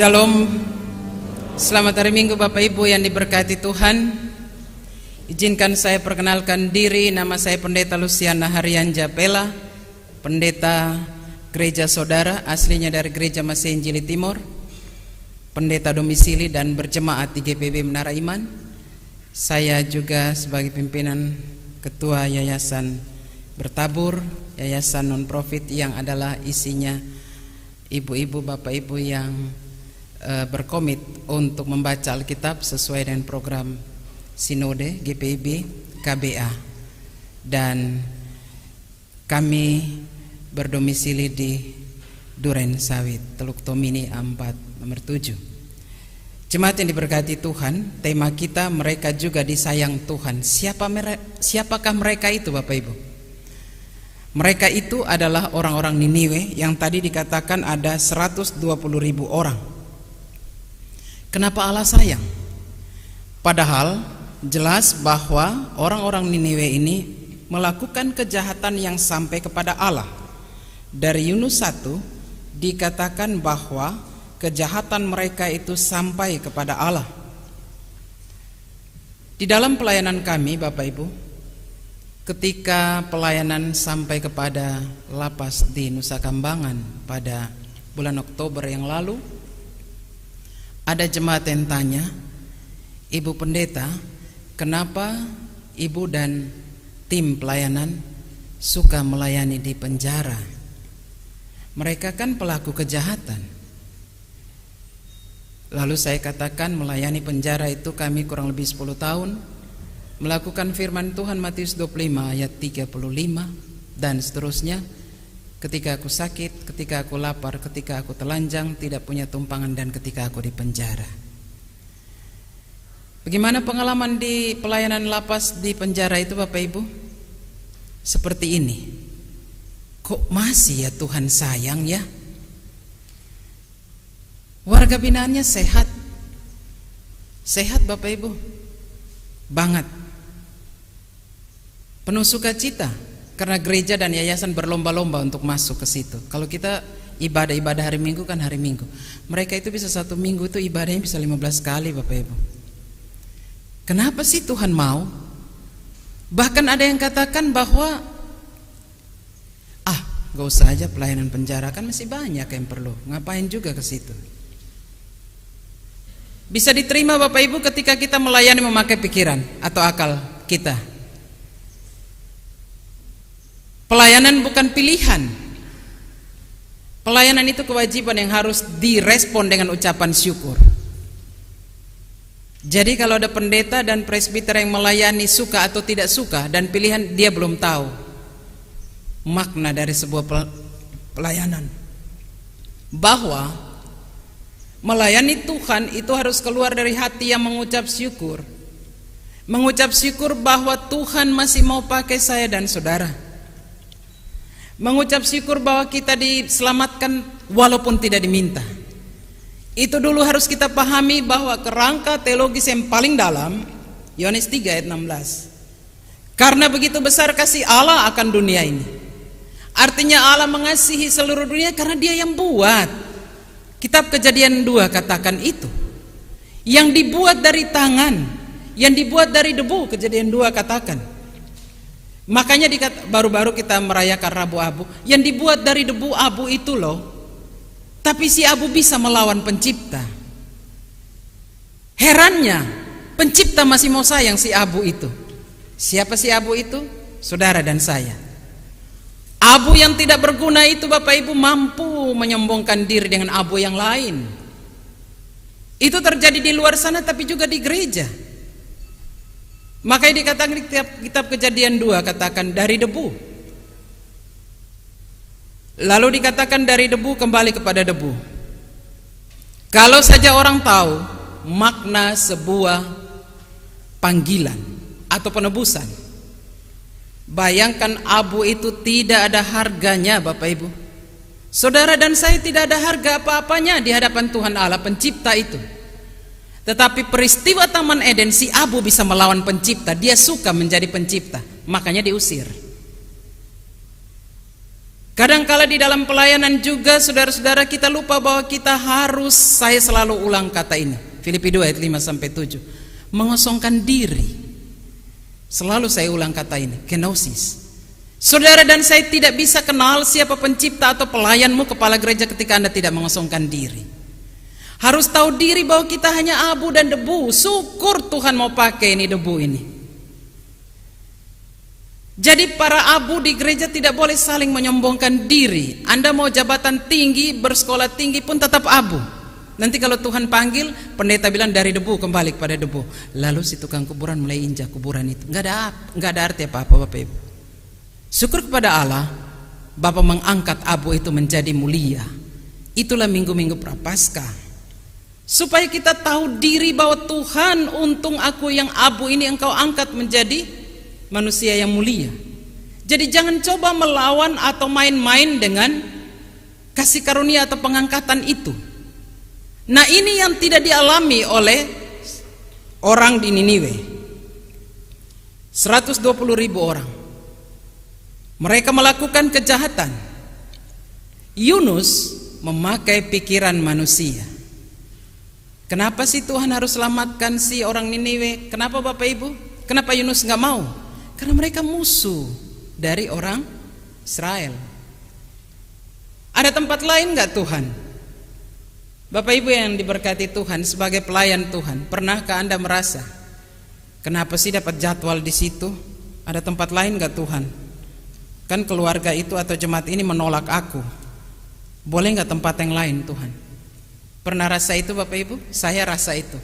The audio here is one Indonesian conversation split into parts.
Shalom. Selamat hari Minggu Bapak Ibu yang diberkati Tuhan. Izinkan saya perkenalkan diri. Nama saya Pendeta Luciana Harian Japela, Pendeta Gereja Saudara, aslinya dari Gereja Masehi Injili Timur, pendeta domisili dan berjemaat di GPB Menara Iman. Saya juga sebagai pimpinan Ketua Yayasan Bertabur, Yayasan non-profit yang adalah isinya ibu-ibu, bapak-ibu yang berkomit untuk membaca Alkitab sesuai dengan program Sinode GPIB KBA, dan kami berdomisili di Duren Sawit, Teluk Tomini A4 nomor 7. Jemaat yang diberkati Tuhan, tema kita mereka juga disayang Tuhan. Siapakah mereka itu Bapak Ibu? Mereka itu adalah orang-orang Niniwe yang tadi dikatakan ada 120.000 orang. Kenapa Allah sayang? Padahal jelas bahwa orang-orang Niniwe ini melakukan kejahatan yang sampai kepada Allah. Dari Yunus 1 dikatakan bahwa kejahatan mereka itu sampai kepada Allah. Di dalam pelayanan kami Bapak Ibu, ketika pelayanan sampai kepada lapas di Nusa Kambangan pada bulan Oktober yang lalu, ada jemaat yang tanya, Ibu Pendeta, kenapa Ibu dan tim pelayanan suka melayani di penjara? Mereka kan pelaku kejahatan. Lalu saya katakan, melayani penjara itu kami kurang lebih 10 tahun, melakukan firman Tuhan Matius 25 ayat 35 dan seterusnya. Ketika aku sakit, ketika aku lapar, ketika aku telanjang, tidak punya tumpangan, dan ketika aku di penjara. Bagaimana pengalaman di pelayanan lapas di penjara itu Bapak Ibu? Seperti ini. Kok masih ya Tuhan sayang ya? Warga binaannya sehat. Sehat Bapak Ibu, banget. Penuh sukacita karena gereja dan yayasan berlomba-lomba untuk masuk ke situ. Kalau kita ibadah hari Minggu kan hari Minggu, mereka itu bisa 1 minggu itu ibadahnya bisa 15 kali Bapak Ibu. Kenapa sih Tuhan mau? Bahkan ada yang katakan bahwa gak usah aja pelayanan penjara, kan masih banyak yang perlu, ngapain juga ke situ. Bisa diterima Bapak Ibu ketika kita melayani memakai pikiran atau akal kita. Pelayanan bukan pilihan. Pelayanan itu kewajiban yang harus direspon dengan ucapan syukur. Jadi kalau ada pendeta dan presbiter yang melayani suka atau tidak suka dan pilihan, dia belum tahu makna dari sebuah pelayanan. Bahwa melayani Tuhan itu harus keluar dari hati yang mengucap syukur. Mengucap syukur bahwa Tuhan masih mau pakai saya dan saudara. Mengucap syukur bahwa kita diselamatkan walaupun tidak diminta. Itu dulu harus kita pahami, bahwa kerangka teologis yang paling dalam Yohanes 3 ayat 16. Karena begitu besar kasih Allah akan dunia ini. Artinya Allah mengasihi seluruh dunia karena Dia yang buat. Kitab Kejadian 2 katakan itu. Yang dibuat dari tangan, yang dibuat dari debu, Kejadian 2 katakan. Makanya baru-baru kita merayakan Rabu Abu, yang dibuat dari debu abu itu loh. Tapi si abu bisa melawan pencipta. Herannya, pencipta masih mau sayang si abu itu. Siapa si abu itu? Saudara dan saya. Abu yang tidak berguna itu Bapak Ibu mampu menyombongkan diri dengan abu yang lain. Itu terjadi di luar sana tapi juga di gereja. Makanya dikatakan di kitab Kejadian 2 katakan dari debu. Lalu dikatakan dari debu kembali kepada debu. Kalau saja orang tahu makna sebuah panggilan atau penebusan, bayangkan abu itu tidak ada harganya Bapak Ibu. Saudara dan saya tidak ada harga apa-apanya di hadapan Tuhan Allah pencipta itu. Tetapi peristiwa Taman Eden, si abu bisa melawan pencipta. Dia suka menjadi pencipta, makanya diusir. Kadangkala di dalam pelayanan juga saudara-saudara kita lupa bahwa kita harus, saya selalu ulang kata ini, Filipi 2 ayat 5-7, mengosongkan diri. Selalu saya ulang kata ini, kenosis. Saudara dan saya tidak bisa kenal siapa pencipta atau pelayanmu, kepala gereja, ketika Anda tidak mengosongkan diri. Harus tahu diri bahwa kita hanya abu dan debu. Syukur Tuhan mau pakai ini debu ini. Jadi para abu di gereja tidak boleh saling menyombongkan diri. Anda mau jabatan tinggi, bersekolah tinggi pun tetap abu. Nanti kalau Tuhan panggil, pendeta bilang dari debu kembali kepada debu. Lalu si tukang kuburan mulai injak kuburan itu. Nggak ada arti apa-apa, Bapak Ibu. Syukur kepada Allah, Bapa mengangkat abu itu menjadi mulia. Itulah minggu-minggu Prapaskah. Supaya kita tahu diri bahwa Tuhan, untung aku yang abu ini engkau angkat menjadi manusia yang mulia. Jadi jangan coba melawan atau main-main dengan kasih karunia atau pengangkatan itu. Nah, ini yang tidak dialami oleh orang di Niniwe. 120.000 orang. Mereka melakukan kejahatan. Yunus memakai pikiran manusia. Kenapa sih Tuhan harus selamatkan si orang Niniwe? Kenapa Bapak Ibu? Kenapa Yunus nggak mau? Karena mereka musuh dari orang Israel. Ada tempat lain nggak Tuhan? Bapak Ibu yang diberkati Tuhan, sebagai pelayan Tuhan, pernahkah Anda merasa, kenapa sih dapat jadwal di situ? Ada tempat lain nggak Tuhan? Kan keluarga itu atau jemaat ini menolak aku. Boleh nggak tempat yang lain Tuhan? Pernah rasa itu Bapak Ibu? Saya rasa itu.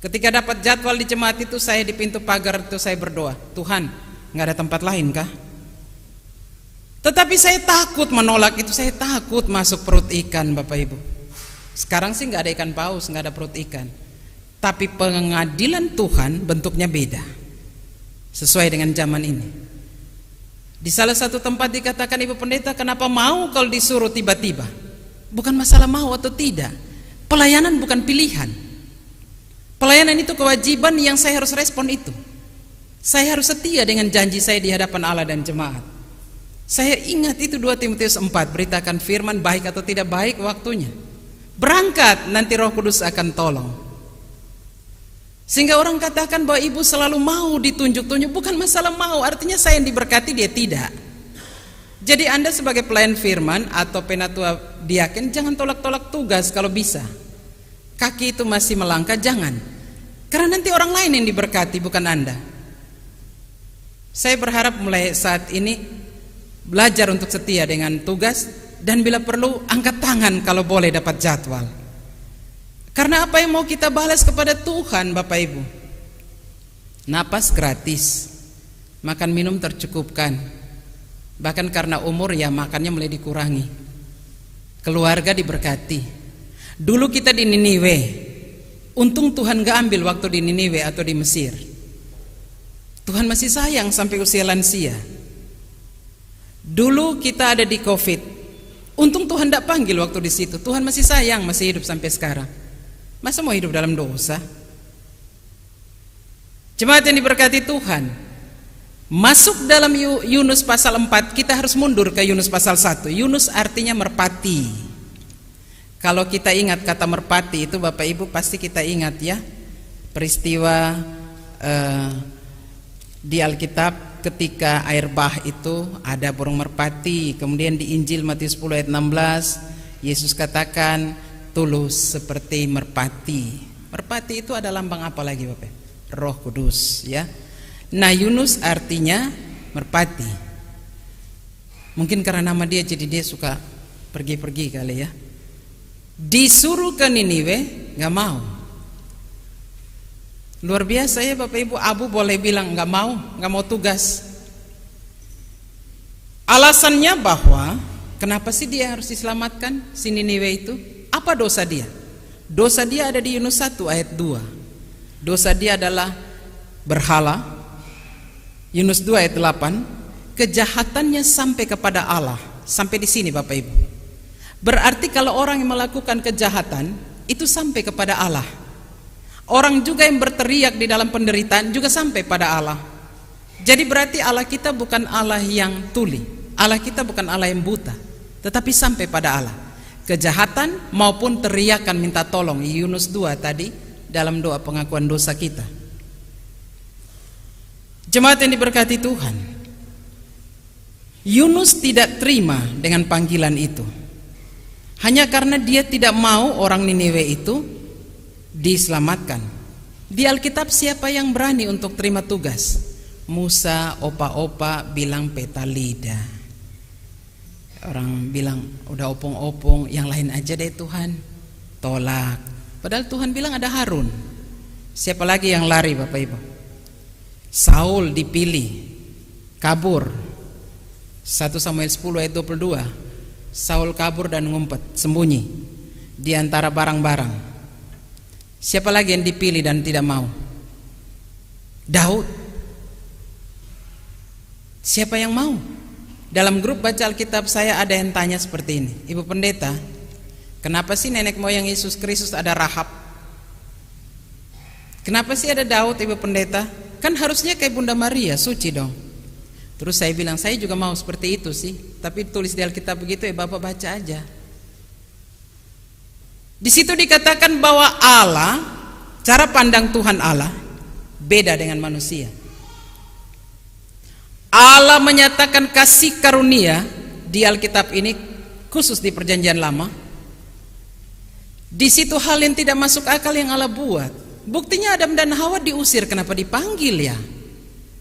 Ketika dapat jadwal di jemaat itu, saya di pintu pagar itu saya berdoa, Tuhan, nggak ada tempat lain kah? Tetapi saya takut menolak itu, saya takut masuk perut ikan Bapak Ibu. Sekarang sih nggak ada ikan paus, nggak ada perut ikan. Tapi pengadilan Tuhan bentuknya beda, sesuai dengan zaman ini. Di salah satu tempat dikatakan Ibu Pendeta, kenapa mau kalau disuruh tiba-tiba? Bukan masalah mau atau tidak. Pelayanan bukan pilihan. Pelayanan itu kewajiban yang saya harus respon itu. Saya harus setia dengan janji saya di hadapan Allah dan jemaat. Saya ingat itu 2 Timotius 4, beritakan firman baik atau tidak baik waktunya. Berangkat, nanti Roh Kudus akan tolong. Sehingga orang katakan bahwa ibu selalu mau ditunjuk-tunjuk. Bukan masalah mau, artinya saya yang diberkati, dia tidak. Jadi Anda sebagai pelayan firman atau penatua diaken, jangan tolak-tolak tugas kalau bisa. Kaki itu masih melangkah, jangan. Karena nanti orang lain yang diberkati, bukan Anda. Saya berharap mulai saat ini belajar untuk setia dengan tugas, dan bila perlu angkat tangan kalau boleh dapat jadwal. Karena apa yang mau kita balas kepada Tuhan Bapak Ibu? Napas gratis, makan minum tercukupkan. Bahkan karena umur ya makannya mulai dikurangi. Keluarga diberkati. Dulu kita di Niniwe, untung Tuhan gak ambil waktu di Niniwe atau di Mesir. Tuhan masih sayang sampai usia lansia. Dulu kita ada di COVID, untung Tuhan gak panggil waktu di situ. Tuhan masih sayang, masih hidup sampai sekarang. Masa mau hidup dalam dosa? Jemaat yang diberkati Tuhan, masuk dalam Yunus pasal 4, kita harus mundur ke Yunus pasal 1. Yunus artinya merpati. Kalau kita ingat kata merpati itu Bapak Ibu pasti kita ingat ya, peristiwa di Alkitab ketika air bah itu ada burung merpati. Kemudian di Injil Matius 10 ayat 16 Yesus katakan tulus seperti merpati. Merpati itu ada lambang apa lagi Bapak? Roh Kudus ya. Nah Yunus artinya merpati. Mungkin karena nama dia jadi dia suka pergi-pergi kali ya. Disuruh ke Niniwe gak mau. Luar biasa ya Bapak Ibu. Abu boleh bilang gak mau tugas. Alasannya bahwa kenapa sih dia harus diselamatkan si Niniwe itu? Apa dosa dia? Dosa dia ada di Yunus 1 ayat 2. Dosa dia adalah berhala. Yunus 2 ayat 8. Kejahatannya sampai kepada Allah. Sampai di sini Bapak Ibu. Berarti kalau orang yang melakukan kejahatan itu sampai kepada Allah. Orang juga yang berteriak di dalam penderitaan juga sampai pada Allah. Jadi berarti Allah kita bukan Allah yang tuli. Allah kita bukan Allah yang buta, tetapi sampai pada Allah. Kejahatan maupun teriakan minta tolong, Yunus 2 tadi dalam doa pengakuan dosa kita. Jemaat yang diberkati Tuhan, Yunus tidak terima dengan panggilan itu. Hanya karena dia tidak mau orang Niniwe itu diselamatkan. Di Alkitab siapa yang berani untuk terima tugas? Musa, opa-opa bilang peta lidah. Orang bilang udah opung-opung, yang lain aja deh Tuhan. Tolak. Padahal Tuhan bilang ada Harun. Siapa lagi yang lari Bapak Ibu? Saul dipilih, kabur. 1 Samuel 10 ayat 22. Saul kabur dan ngumpet, sembunyi di antara barang-barang. Siapa lagi yang dipilih dan tidak mau? Daud. Siapa yang mau? Dalam grup baca Alkitab saya ada yang tanya seperti ini, Ibu Pendeta, kenapa sih nenek moyang Yesus Kristus ada Rahab? Kenapa sih ada Daud, Ibu Pendeta? Kan harusnya kayak Bunda Maria, suci dong. Terus saya bilang, saya juga mau seperti itu sih, tapi tulis di Alkitab begitu ya Bapak baca aja. Di situ dikatakan bahwa Allah, cara pandang Tuhan Allah beda dengan manusia. Allah menyatakan kasih karunia di Alkitab ini khusus di Perjanjian Lama. Di situ hal yang tidak masuk akal yang Allah buat. Buktinya Adam dan Hawa diusir, kenapa dipanggil ya?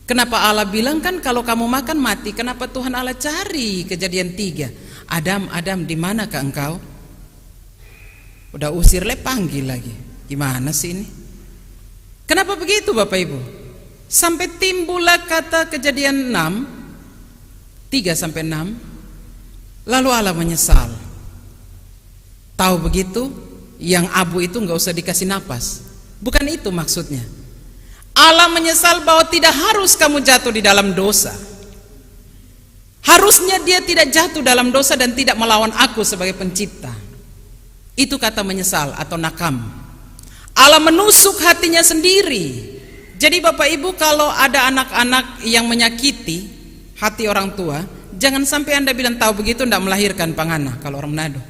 Kenapa Allah bilang kan kalau kamu makan mati? Kenapa Tuhan Allah cari? Kejadian 3. Adam, Adam, di manakah engkau? Udah usir panggil lagi. Gimana sih ini? Kenapa begitu Bapak Ibu? Sampai timbullah kata Kejadian 6 3-6. Lalu Allah menyesal. Tahu begitu? Yang abu itu nggak usah dikasih napas. Bukan itu maksudnya. Allah menyesal bahwa tidak harus kamu jatuh di dalam dosa. Harusnya dia tidak jatuh dalam dosa dan tidak melawan aku sebagai pencipta. Itu kata menyesal atau nakam. Allah menusuk hatinya sendiri. Jadi Bapak Ibu, kalau ada anak-anak yang menyakiti hati orang tua, jangan sampai Anda bilang tahu begitu tidak melahirkan pangana kalau orang Manado.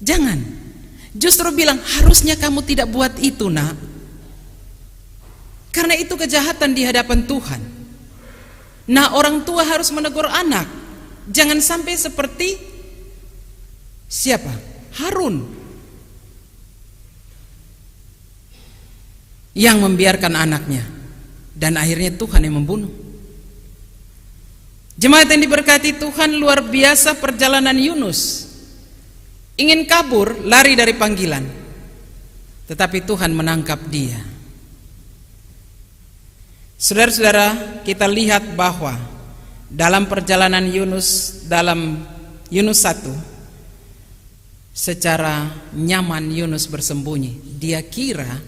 Jangan. Justru bilang harusnya kamu tidak buat itu nak, karena itu kejahatan di hadapan Tuhan. Nah, orang tua harus menegur anak. Jangan sampai seperti siapa? Harun yang membiarkan anaknya dan akhirnya Tuhan yang membunuh. Jemaat yang diberkati Tuhan, luar biasa perjalanan Yunus. Ingin kabur, lari dari panggilan, tetapi Tuhan menangkap dia. Saudara-saudara, kita lihat bahwa dalam perjalanan Yunus, dalam Yunus 1, secara nyaman Yunus bersembunyi. Dia kira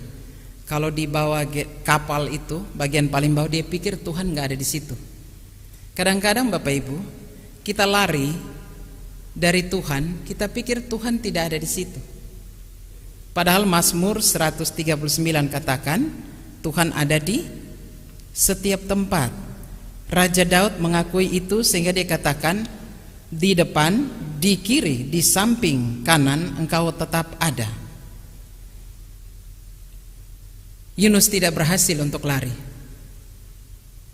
kalau dibawa kapal itu, bagian paling bawah, dia pikir Tuhan nggak ada di situ. Kadang-kadang Bapak Ibu, kita lari dari Tuhan, kita pikir Tuhan tidak ada di situ. Padahal Mazmur 139 katakan Tuhan ada di setiap tempat. Raja Daud mengakui itu sehingga dia katakan, di depan, di kiri, di samping kanan engkau tetap ada. Yunus tidak berhasil untuk lari.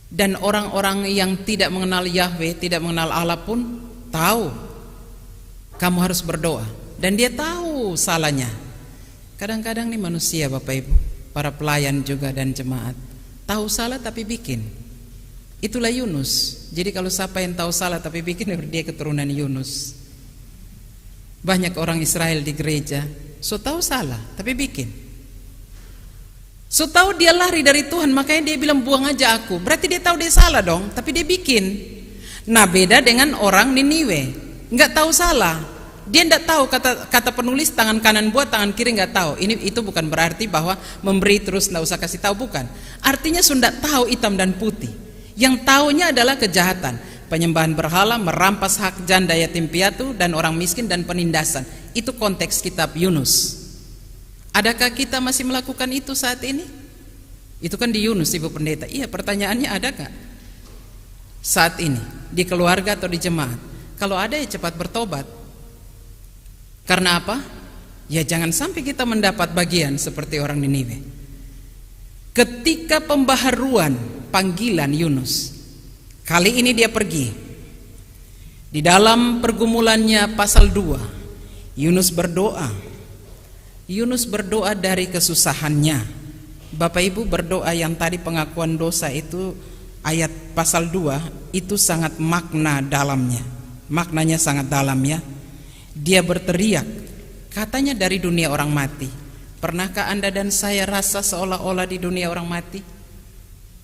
Dan orang-orang yang tidak mengenal Yahweh, tidak mengenal Allah pun tahu kamu harus berdoa, dan dia tahu salahnya. Kadang-kadang nih manusia Bapak Ibu, para pelayan juga dan jemaat, tahu salah tapi bikin. Itulah Yunus. Jadi kalau siapa yang tahu salah tapi bikin, dia keturunan Yunus. Banyak orang Israel di gereja, so tahu salah tapi bikin. So tahu dia lari dari Tuhan, makanya dia bilang buang aja aku. Berarti dia tahu dia salah dong, tapi dia bikin. Nah, beda dengan orang Niniwe. Nggak tahu salah, dia nggak tahu, kata penulis tangan kanan buat tangan kiri nggak tahu. Itu bukan berarti bahwa memberi terus nggak usah kasih tahu, bukan. Artinya sudah tahu hitam dan putih. Yang taunya adalah kejahatan, penyembahan berhala, merampas hak janda yatim piatu dan orang miskin, dan penindasan. Itu konteks kitab Yunus. Adakah kita masih melakukan itu saat ini? Itu kan di Yunus Ibu Pendeta. Iya, pertanyaannya ada gak? saat ini di keluarga atau di jemaat? Kalau ada ya cepat bertobat. Karena apa? Ya jangan sampai kita mendapat bagian seperti orang Niniwe. Ketika pembaharuan panggilan Yunus, kali ini dia pergi. Di dalam pergumulannya pasal 2, Yunus berdoa. Yunus berdoa dari kesusahannya. Bapak Ibu, berdoa yang tadi pengakuan dosa itu ayat pasal 2 itu sangat makna dalamnya. Maknanya sangat dalam ya. Dia berteriak, katanya dari dunia orang mati. Pernahkah Anda dan saya rasa seolah-olah di dunia orang mati?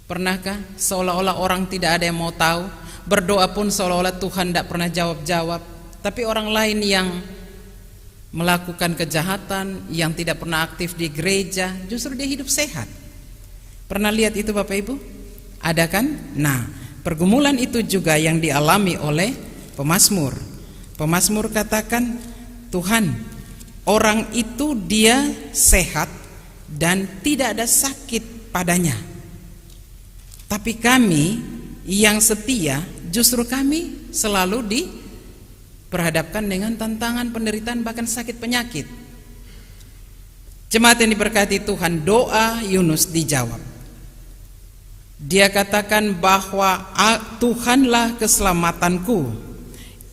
Pernahkah seolah-olah orang tidak ada yang mau tahu? Berdoa pun seolah-olah Tuhan tidak pernah jawab-jawab. Tapi orang lain yang melakukan kejahatan, yang tidak pernah aktif di gereja, justru dia hidup sehat. Pernah lihat itu Bapak Ibu? Ada kan? Nah, pergumulan itu juga yang dialami oleh pemazmur. Pemazmur katakan, Tuhan, orang itu dia sehat dan tidak ada sakit padanya. Tapi kami yang setia, justru kami selalu diperhadapkan dengan tantangan, penderitaan, bahkan sakit penyakit. Jemaat yang diberkati Tuhan, doa Yunus dijawab. Dia katakan bahwa Tuhanlah keselamatanku.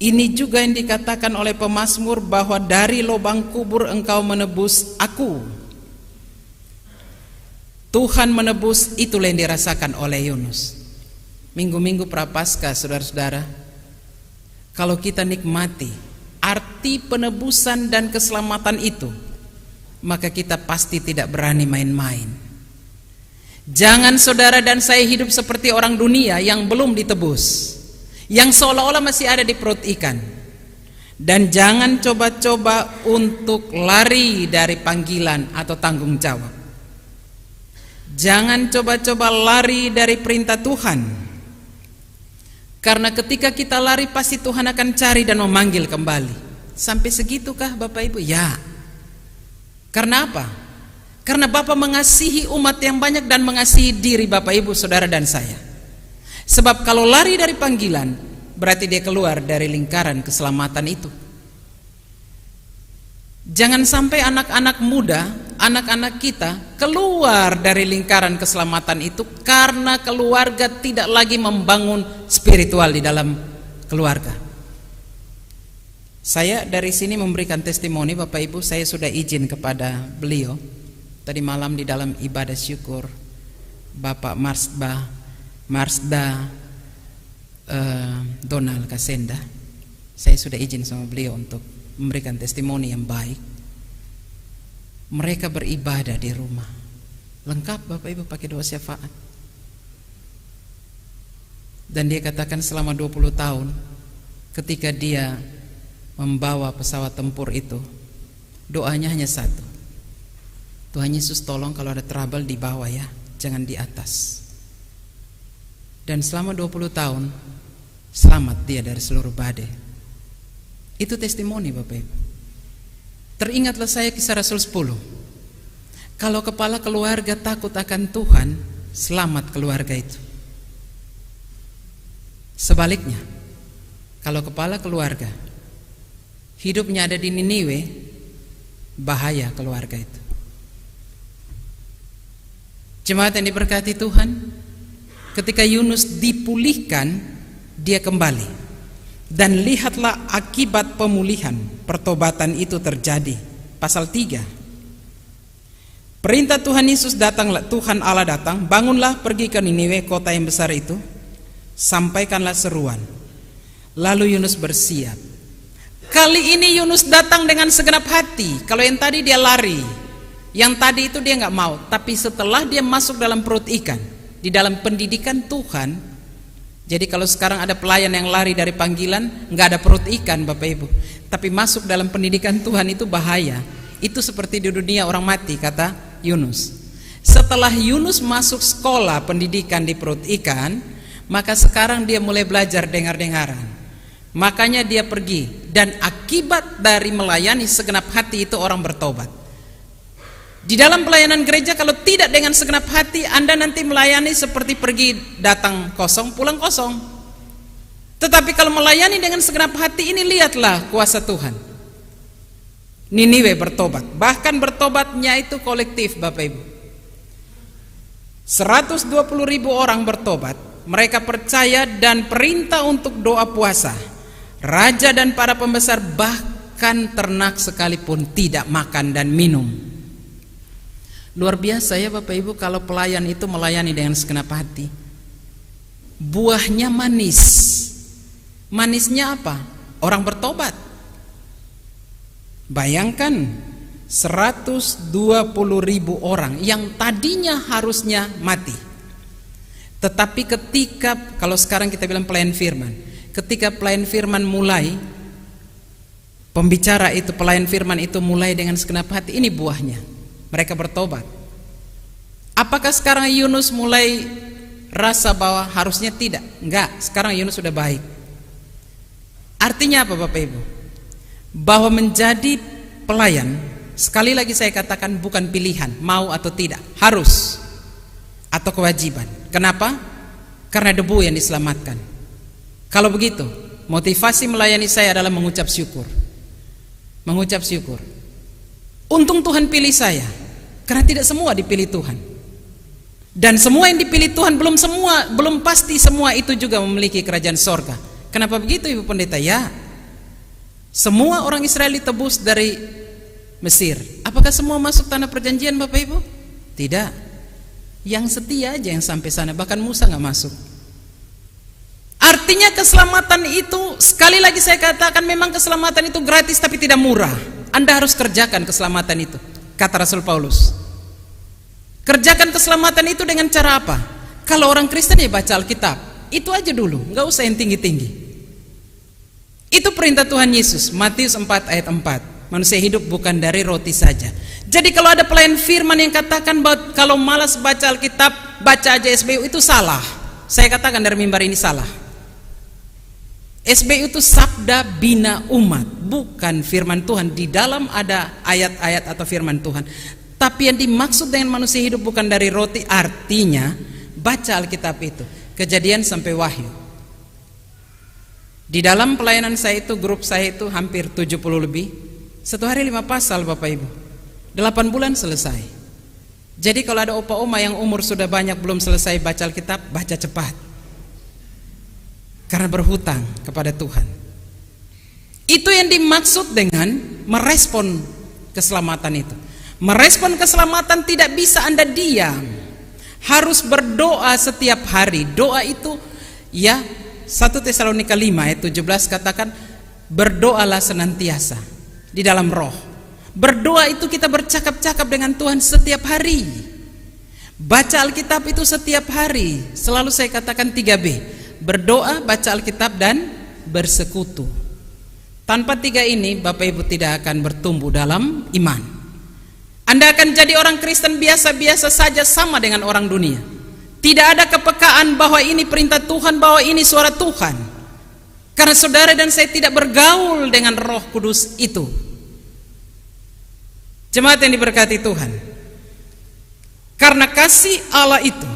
Ini juga yang dikatakan oleh pemazmur bahwa dari lubang kubur engkau menebus aku. Tuhan menebus, itulah yang dirasakan oleh Yunus. Minggu-minggu prapaskah saudara-saudara, kalau kita nikmati arti penebusan dan keselamatan itu, maka kita pasti tidak berani main-main. Jangan saudara dan saya hidup seperti orang dunia yang belum ditebus, yang seolah-olah masih ada di perut ikan. Dan jangan coba-coba untuk lari dari panggilan atau tanggung jawab. Jangan coba-coba lari dari perintah Tuhan. Karena ketika kita lari pasti Tuhan akan cari dan memanggil kembali. Sampai segitukah Bapak Ibu? Ya. Karena apa? Karena Bapak mengasihi umat yang banyak dan mengasihi diri Bapak Ibu, saudara dan saya. Sebab kalau lari dari panggilan, berarti dia keluar dari lingkaran keselamatan itu. Jangan sampai anak-anak muda, anak-anak kita keluar dari lingkaran keselamatan itu karena keluarga tidak lagi membangun spiritual di dalam keluarga. Saya dari sini memberikan testimoni Bapak Ibu, saya sudah izin kepada beliau tadi malam di dalam ibadah syukur, Bapak Marsda Donald Kasenda. Saya sudah izin sama beliau untuk memberikan testimoni yang baik. Mereka beribadah di rumah lengkap Bapak Ibu pakai doa syafaat. Dan dia katakan selama 20 tahun ketika dia membawa pesawat tempur itu, doanya hanya satu, Tuhan Yesus tolong kalau ada trouble di bawah ya, jangan di atas. Dan selama 20 tahun selamat dia dari seluruh badai. Itu testimoni Bapak Ibu. Teringatlah saya Kisah Rasul 10. Kalau kepala keluarga takut akan Tuhan, selamat keluarga itu. Sebaliknya, kalau kepala keluarga hidupnya ada di Niniwe, bahaya keluarga itu. Jemaat yang diberkati Tuhan, ketika Yunus dipulihkan, dia kembali. Dan lihatlah akibat pemulihan, pertobatan itu terjadi. Pasal 3. Perintah Tuhan Yesus datanglah, Tuhan Allah datang, bangunlah pergi ke Niniwe, kota yang besar itu, sampaikanlah seruan. Lalu Yunus bersiap. Kali ini Yunus datang dengan segenap hati. Kalau yang tadi dia lari, yang tadi itu dia nggak mau. Tapi setelah dia masuk dalam perut ikan, di dalam pendidikan Tuhan. Jadi kalau sekarang ada pelayan yang lari dari panggilan, nggak ada perut ikan Bapak Ibu. Tapi masuk dalam pendidikan Tuhan itu bahaya. Itu seperti di dunia orang mati, kata Yunus. Setelah Yunus masuk sekolah pendidikan di perut ikan, maka sekarang dia mulai belajar dengar-dengaran. Makanya dia pergi, dan akibat dari melayani segenap hati itu orang bertobat. Di dalam pelayanan gereja kalau tidak dengan segenap hati, Anda nanti melayani seperti pergi datang kosong, pulang kosong. Tetapi kalau melayani dengan segenap hati ini, lihatlah kuasa Tuhan. Niniwe bertobat, bahkan bertobatnya itu kolektif Bapak Ibu. 120.000 orang bertobat. Mereka percaya dan perintah untuk doa puasa. Raja dan para pembesar, bahkan ternak sekalipun tidak makan dan minum. Luar biasa ya Bapak Ibu, kalau pelayan itu melayani dengan segenap hati. Buahnya manis. Manisnya apa? Orang bertobat. Bayangkan 120.000 orang yang tadinya harusnya mati. Tetapi ketika, kalau sekarang kita bilang pelayan firman, ketika pelayan firman mulai, pembicara itu, pelayan firman itu mulai dengan segenap hati, ini buahnya. Mereka bertobat. Apakah sekarang Yunus mulai rasa bahwa harusnya tidak? Enggak, sekarang Yunus sudah baik. Artinya apa Bapak Ibu? Bahwa menjadi pelayan, sekali lagi saya katakan, bukan pilihan, mau atau tidak, harus atau kewajiban. Kenapa? Karena debu yang diselamatkan. Kalau begitu, motivasi melayani saya adalah mengucap syukur. Mengucap syukur. Untung Tuhan pilih saya, karena tidak semua dipilih Tuhan. Dan semua yang dipilih Tuhan belum pasti semua itu juga memiliki kerajaan sorga. Kenapa begitu Ibu Pendeta? Ya, semua orang Israel ditebus dari Mesir. Apakah semua masuk tanah perjanjian Bapak Ibu? Tidak. Yang setia aja yang sampai sana. Bahkan Musa gak masuk. Artinya keselamatan itu, sekali lagi saya katakan, memang keselamatan itu gratis tapi tidak murah. Anda harus kerjakan keselamatan itu, kata Rasul Paulus. Kerjakan keselamatan itu dengan cara apa? Kalau orang Kristen ya baca Alkitab. Itu aja dulu, gak usah yang tinggi-tinggi. Itu perintah Tuhan Yesus, Matius 4 ayat 4. Manusia hidup bukan dari roti saja. Jadi kalau ada pelayan firman yang katakan bahwa kalau malas baca Alkitab, baca aja SBU, itu salah. Saya katakan dari mimbar ini salah. SBU itu sabda bina umat, bukan firman Tuhan. Di dalam ada ayat-ayat atau firman Tuhan. Tapi yang dimaksud dengan manusia hidup bukan dari roti, artinya baca Alkitab itu, Kejadian sampai Wahyu. Di dalam pelayanan saya itu, grup saya itu hampir 70 lebih. Satu hari 5 pasal Bapak Ibu. 8 bulan selesai. Jadi kalau ada opa-oma yang umur sudah banyak belum selesai baca Alkitab, baca cepat. Karena berhutang kepada Tuhan. Itu yang dimaksud dengan merespon keselamatan itu. Merespon keselamatan tidak bisa Anda diam. Harus berdoa setiap hari. Doa itu ya, 1 Tesalonika 5 ayat 17 katakan, berdoalah senantiasa di dalam roh. Berdoa itu kita bercakap-cakap dengan Tuhan setiap hari. Baca Alkitab itu setiap hari. Selalu saya katakan 3B. Berdoa, baca Alkitab, dan bersekutu. Tanpa 3 ini Bapak Ibu tidak akan bertumbuh dalam iman. Anda akan jadi orang Kristen biasa-biasa saja, sama dengan orang dunia. Tidak ada kepekaan bahwa ini perintah Tuhan, bahwa ini suara Tuhan. Karena saudara dan saya tidak bergaul dengan Roh Kudus itu. Jemaat yang diberkati Tuhan. Karena kasih Allah itu,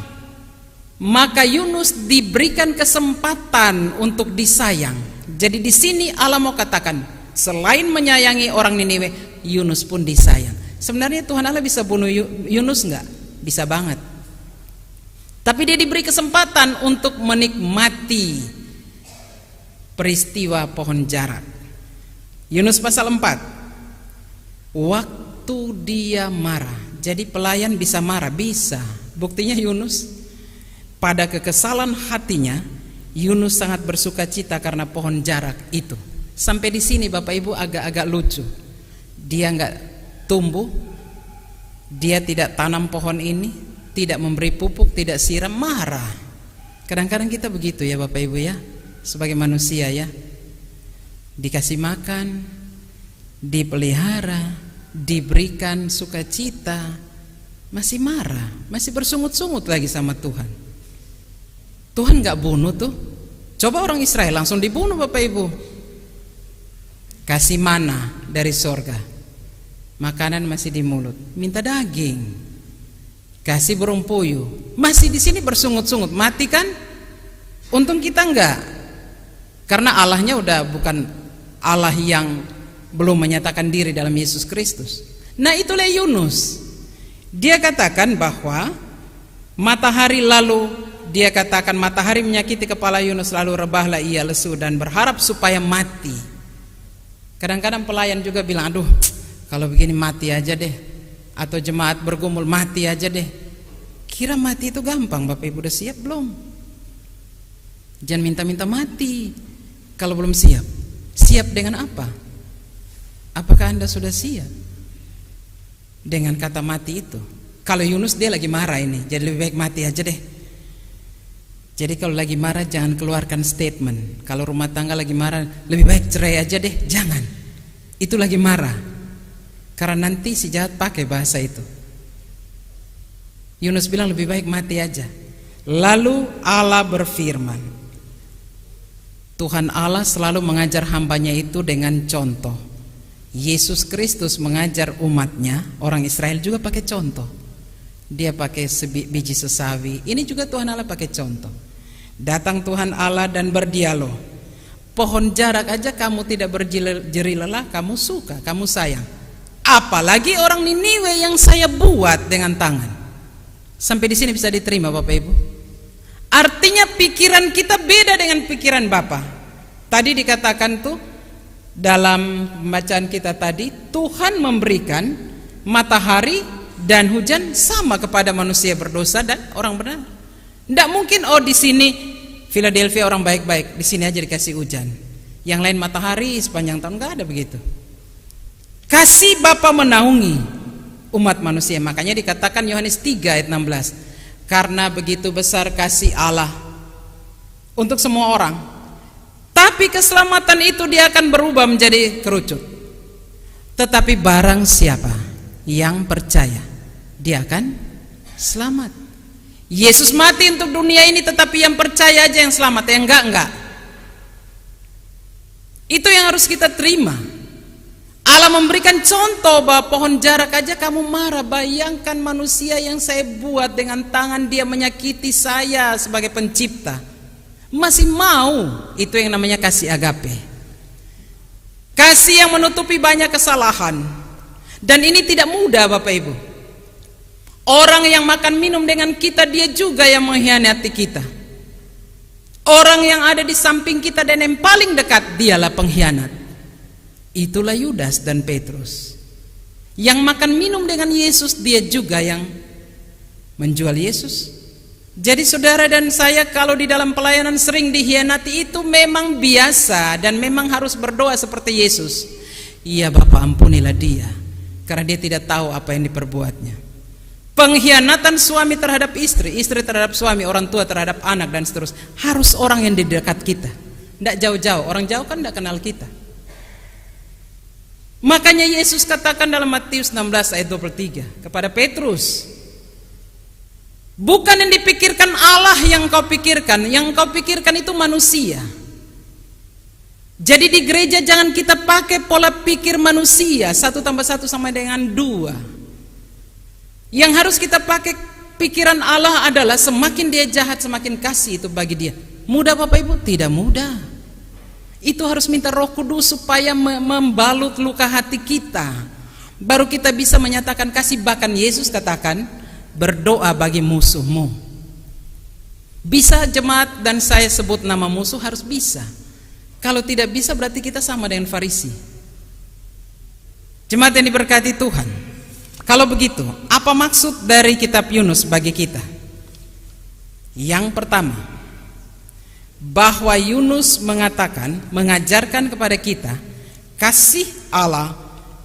maka Yunus diberikan kesempatan untuk disayang. Jadi di sini Allah mau katakan, selain menyayangi orang Niniwe, Yunus pun disayang. Sebenarnya Tuhan Allah bisa bunuh Yunus enggak? Bisa banget. Tapi dia diberi kesempatan untuk menikmati peristiwa pohon jarak. Yunus pasal 4. Waktu dia marah. Jadi pelayan bisa marah, bisa. Buktinya Yunus, pada kekesalan hatinya, Yunus sangat bersuka cita karena pohon jarak itu. Sampai di sini Bapak Ibu agak-agak lucu. Dia enggak tumbuh, dia tidak tanam pohon ini, tidak memberi pupuk, tidak siram, marah. Kadang-kadang kita begitu ya Bapak Ibu ya, sebagai manusia ya. Dikasih makan, dipelihara, diberikan sukacita, masih marah, masih bersungut-sungut lagi sama Tuhan. Tuhan gak bunuh tuh. Coba orang Israel langsung dibunuh Bapak Ibu. Kasih mana dari sorga, makanan masih di mulut, minta daging. Kasih burung puyuh, masih di sini bersungut-sungut, mati kan? Untung kita enggak. Karena Allahnya udah bukan Allah yang belum menyatakan diri dalam Yesus Kristus. Nah, itulah Yunus. Dia katakan bahwa matahari menyakiti kepala Yunus, lalu rebahlah ia lesu dan berharap supaya mati. Kadang-kadang pelayan juga bilang, aduh kalau begini mati aja deh. Atau jemaat bergumul, mati aja deh. Kira mati itu gampang? Bapak Ibu udah siap belum? Jangan minta-minta mati kalau belum siap. Siap dengan apa? Apakah Anda sudah siap dengan kata mati itu? Kalau Yunus dia lagi marah ini, jadi lebih baik mati aja deh. Jadi kalau lagi marah jangan keluarkan statement. Kalau rumah tangga lagi marah, lebih baik cerai aja deh. Jangan. Itu lagi marah. Karena nanti si jahat pakai bahasa itu. Yunus bilang lebih baik mati aja. Lalu Allah berfirman. Tuhan Allah selalu mengajar hambanya itu dengan contoh. Yesus Kristus mengajar umatnya, orang Israel juga pakai contoh. Dia pakai biji sesawi. Ini juga Tuhan Allah pakai contoh. Datang Tuhan Allah dan berdialog. Pohon jarak aja kamu tidak berjeri lelah, kamu suka, kamu sayang. Apalagi orang Niniwe yang saya buat dengan tangan. Sampai di sini bisa diterima Bapak Ibu? Artinya pikiran kita beda dengan pikiran Bapa. Tadi dikatakan tuh dalam pembacaan kita tadi, Tuhan memberikan matahari dan hujan sama kepada manusia berdosa dan orang benar. Tidak mungkin di sini Philadelphia orang baik-baik, di sini aja dikasih hujan. Yang lain matahari sepanjang tahun, nggak ada begitu. Kasih Bapa menaungi umat manusia. Makanya dikatakan Yohanes 3 ayat 16. Karena begitu besar kasih Allah untuk semua orang. Tapi keselamatan itu dia akan berubah menjadi kerucut. Tetapi barang siapa yang percaya, dia akan selamat. Yesus mati untuk dunia ini, tetapi yang percaya aja yang selamat. Yang enggak. Itu yang harus kita terima. Allah memberikan contoh bahwa pohon jarak aja kamu marah. Bayangkan manusia yang saya buat dengan tangan, dia menyakiti saya sebagai pencipta, masih mau. Itu yang namanya kasih agape. Kasih yang menutupi banyak kesalahan. Dan ini tidak mudah Bapak Ibu. Orang yang makan minum dengan kita, dia juga yang mengkhianati kita. Orang yang ada di samping kita dan yang paling dekat, dialah pengkhianat. Itulah Yudas dan Petrus. Yang makan minum dengan Yesus, dia juga yang menjual Yesus. Jadi saudara dan saya kalau di dalam pelayanan sering dikhianati, itu memang biasa dan memang harus berdoa seperti Yesus. Iya Bapa, ampunilah dia, karena dia tidak tahu apa yang diperbuatnya. Pengkhianatan suami terhadap istri, istri terhadap suami, orang tua terhadap anak dan seterusnya, harus orang yang di dekat kita. Tidak jauh-jauh, orang jauh kan tidak kenal kita. Makanya Yesus katakan dalam Matius 16 ayat 23 kepada Petrus, bukan yang dipikirkan Allah yang kau pikirkan, yang kau pikirkan itu manusia. Jadi di gereja jangan kita pakai pola pikir manusia, 1 tambah 1 sama dengan 2. Yang harus kita pakai pikiran Allah adalah semakin dia jahat, semakin kasih itu bagi dia. Mudah Bapak Ibu? Tidak mudah. Itu harus minta Roh Kudus supaya membalut luka hati kita. Baru kita bisa menyatakan kasih. Bahkan Yesus katakan, berdoa bagi musuhmu. Bisa jemaat dan saya sebut nama musuh? Harus bisa. Kalau tidak bisa berarti kita sama dengan Farisi. Jemaat yang diberkati Tuhan, kalau begitu, apa maksud dari kitab Yunus bagi kita? Yang pertama, bahwa Yunus mengajarkan kepada kita kasih Allah,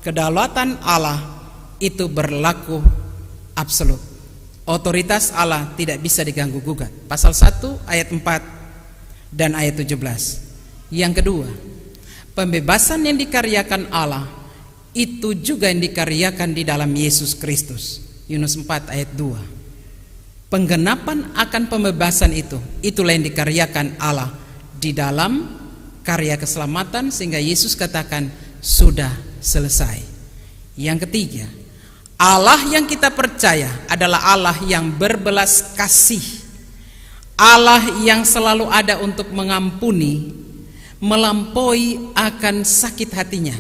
kedaulatan Allah itu berlaku absolut. Otoritas Allah tidak bisa diganggu gugat. Pasal 1 ayat 4 dan ayat 17. Yang kedua, pembebasan yang dikaryakan Allah itu juga yang dikaryakan di dalam Yesus Kristus. Yunus 4 ayat 2. Penggenapan akan pembebasan itu, itulah yang dikaryakan Allah di dalam karya keselamatan, sehingga Yesus katakan sudah selesai. Yang ketiga, Allah yang kita percaya adalah Allah yang berbelas kasih, Allah yang selalu ada untuk mengampuni, melampaui akan sakit hatinya.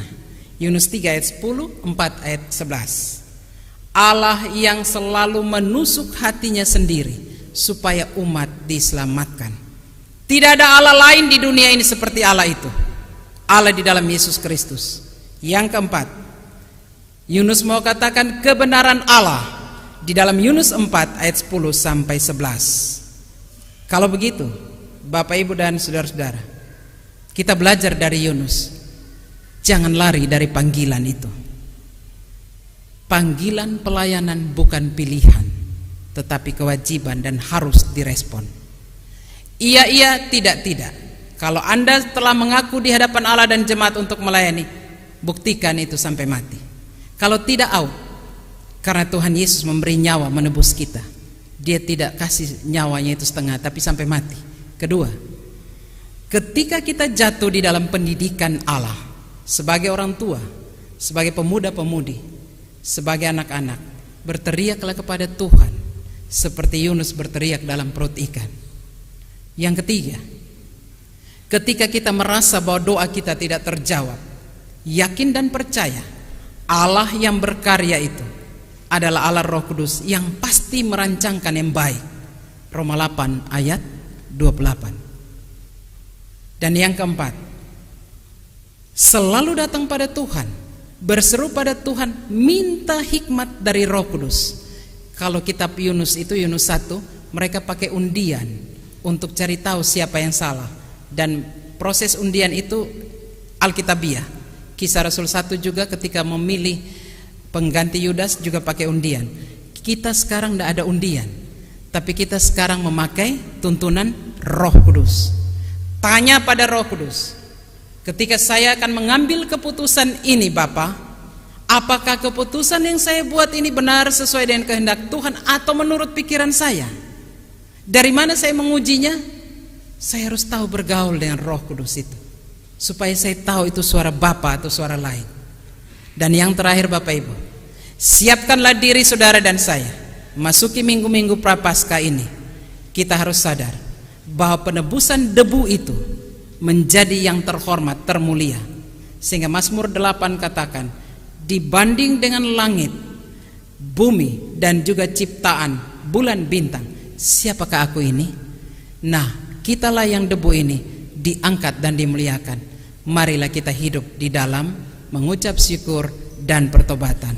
Yunus 3 ayat 10, 4 ayat 11. Allah yang selalu menusuk hatinya sendiri supaya umat diselamatkan. Tidak ada Allah lain di dunia ini seperti Allah itu. Allah di dalam Yesus Kristus. Yang keempat, Yunus mau katakan kebenaran Allah di dalam Yunus 4 ayat 10 sampai 11. Kalau begitu, Bapak Ibu dan saudara-saudara, kita belajar dari Yunus. Jangan lari dari panggilan itu. Panggilan pelayanan bukan pilihan, tetapi kewajiban dan harus direspon. Iya, tidak. Kalau Anda telah mengaku di hadapan Allah dan jemaat untuk melayani, buktikan itu sampai mati. Kalau tidak, out. Karena Tuhan Yesus memberi nyawa menebus kita. Dia tidak kasih nyawanya itu setengah, tapi sampai mati. Kedua, ketika kita jatuh di dalam pendidikan Allah, sebagai orang tua, sebagai pemuda-pemudi, sebagai anak-anak, berteriaklah kepada Tuhan seperti Yunus berteriak dalam perut ikan. Yang ketiga, ketika kita merasa bahwa doa kita tidak terjawab, yakin dan percaya Allah yang berkarya itu adalah Allah Roh Kudus yang pasti merancangkan yang baik. Roma 8 ayat 28. Dan yang keempat, selalu datang pada Tuhan, berseru pada Tuhan, minta hikmat dari Roh Kudus. Kalau kitab Yunus itu, Yunus 1, mereka pakai undian untuk cari tahu siapa yang salah. Dan proses undian itu Alkitabiah. Kisah Rasul 1 juga ketika memilih pengganti Yudas juga pakai undian. Kita sekarang tidak ada undian, tapi kita sekarang memakai tuntunan Roh Kudus. Tanya pada Roh Kudus, ketika saya akan mengambil keputusan ini Bapa, apakah keputusan yang saya buat ini benar sesuai dengan kehendak Tuhan atau menurut pikiran saya? Dari mana saya mengujinya? Saya harus tahu bergaul dengan Roh Kudus itu, supaya saya tahu itu suara Bapa atau suara lain. Dan yang terakhir Bapak Ibu, siapkanlah diri saudara dan saya masuki minggu-minggu Prapaskah ini. Kita harus sadar bahwa penebusan debu itu menjadi yang terhormat, termulia. Sehingga Mazmur 8 katakan, dibanding dengan langit, bumi dan juga ciptaan bulan bintang, siapakah aku ini? Nah, kitalah yang debu ini diangkat dan dimuliakan. Marilah kita hidup di dalam mengucap syukur dan pertobatan.